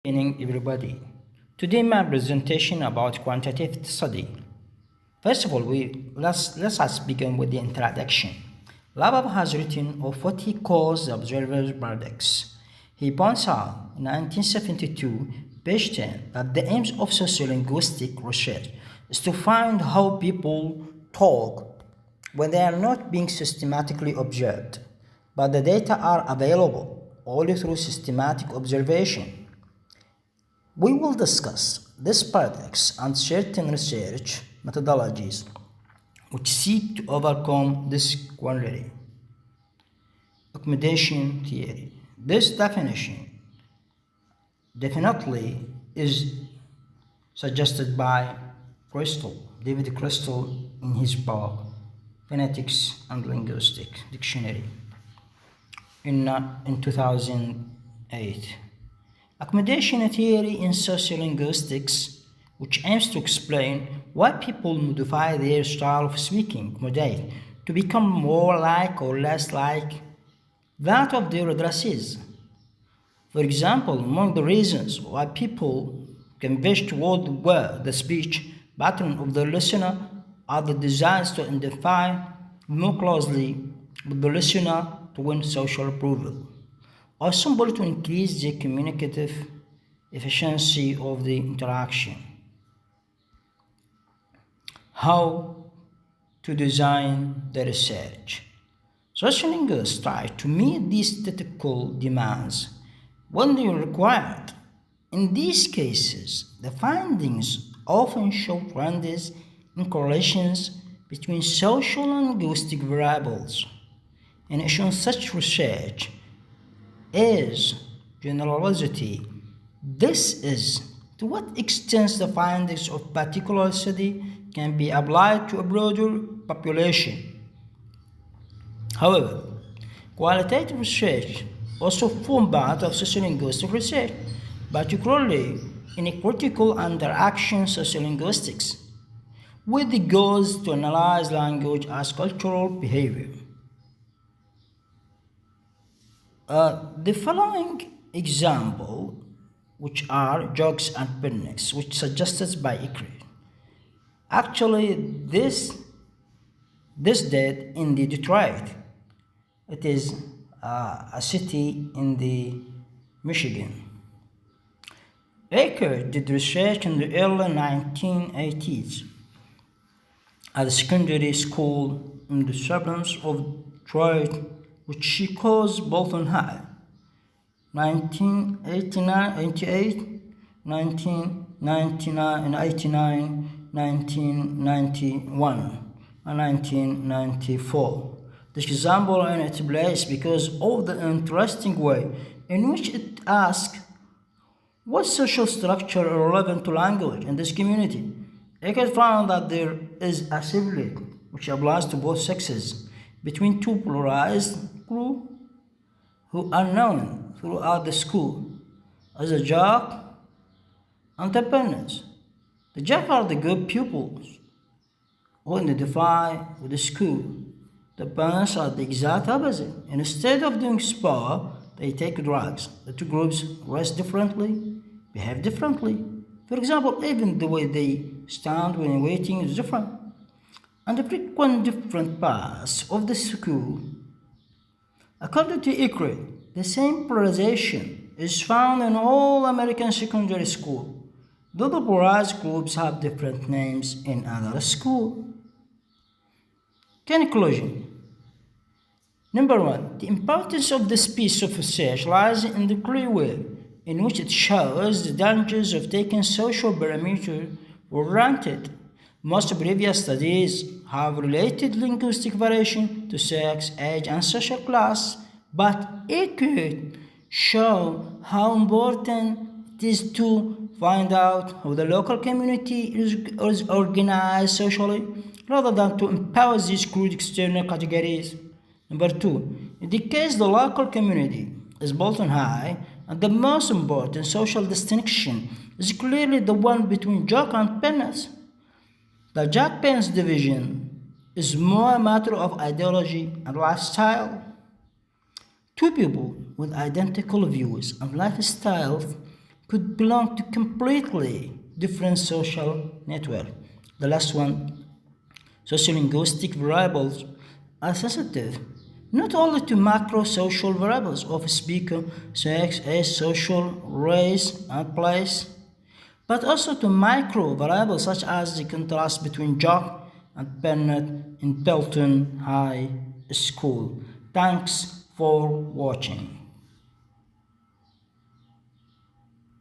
Evening, everybody. Today my presentation about quantitative study. First of all, let us begin with the introduction. Labab has written of what he calls the observer's paradox. He points out in 1972, page 10, that the aims of sociolinguistic research is to find how people talk when they are not being systematically observed, but the data are available only through systematic observation. We will discuss this paradox and certain research methodologies which seek to overcome this quandary. Accommodation theory. This definition definitely is suggested by David Crystal, in his book Phonetics and Linguistics Dictionary in 2008. Accommodation theory in sociolinguistics, which aims to explain why people modify their style of speaking, to become more like or less like that of their addressees. For example, among the reasons why people converge toward the speech pattern of the listener are the desires to identify more closely with the listener to win social approval, or simply to increase the communicative efficiency of the interaction. How to design the research. Sociolinguists try to meet these statistical demands when they are required. In these cases, the findings often show trends in correlations between social and linguistic variables. In addition, such research is generality. This is to what extent the findings of particular study can be applied to a broader population. However, qualitative research also forms part of sociolinguistic research, particularly in a critical interaction sociolinguistics, with the goals to analyze language as cultural behavior. The following example, which are jokes and picnics, which suggested by April. Actually, this did in the Detroit. It is a city in the Michigan. Baker did research in the early 1980s at a secondary school in the suburbs of Detroit, which she calls Bolton High. 1989, 88, 1999, 89, 1991, and 1994. This example in its place because of the interesting way in which it asks what social structure are relevant to language in this community. Eckert found that there is a sibling which applies to both sexes between two polarized groups who are known throughout the school as a jock and the parents. The jock are the good pupils who identify with the school. The parents are the exact opposite. Instead of doing sport, they take drugs. The two groups rest differently, behave differently. For example, even the way they stand when waiting is different. And the frequent different paths of the school. According to Icre, the same polarization is found in all American secondary schools, though the polarized groups have different names in other schools. Conclusion. Number one, the importance of this piece of research lies in the clear way in which it shows the dangers of taking social parameters for granted. Most previous studies have related linguistic variation to sex, age, and social class, but it could show how important it is to find out how the local community is organized socially, rather than to impose these crude external categories. Number two, in the case the local community is Bolton High, and the most important social distinction is clearly the one between jock and penis. The jock-penis division is more a matter of ideology and lifestyle. Two people with identical views and lifestyles could belong to completely different social network. The last one, sociolinguistic variables are sensitive not only to macro social variables of speaker, sex, age, social, race, and place, but also to micro variables such as the contrast between Jock and Bernard in Pelton High School. Thanks for watching.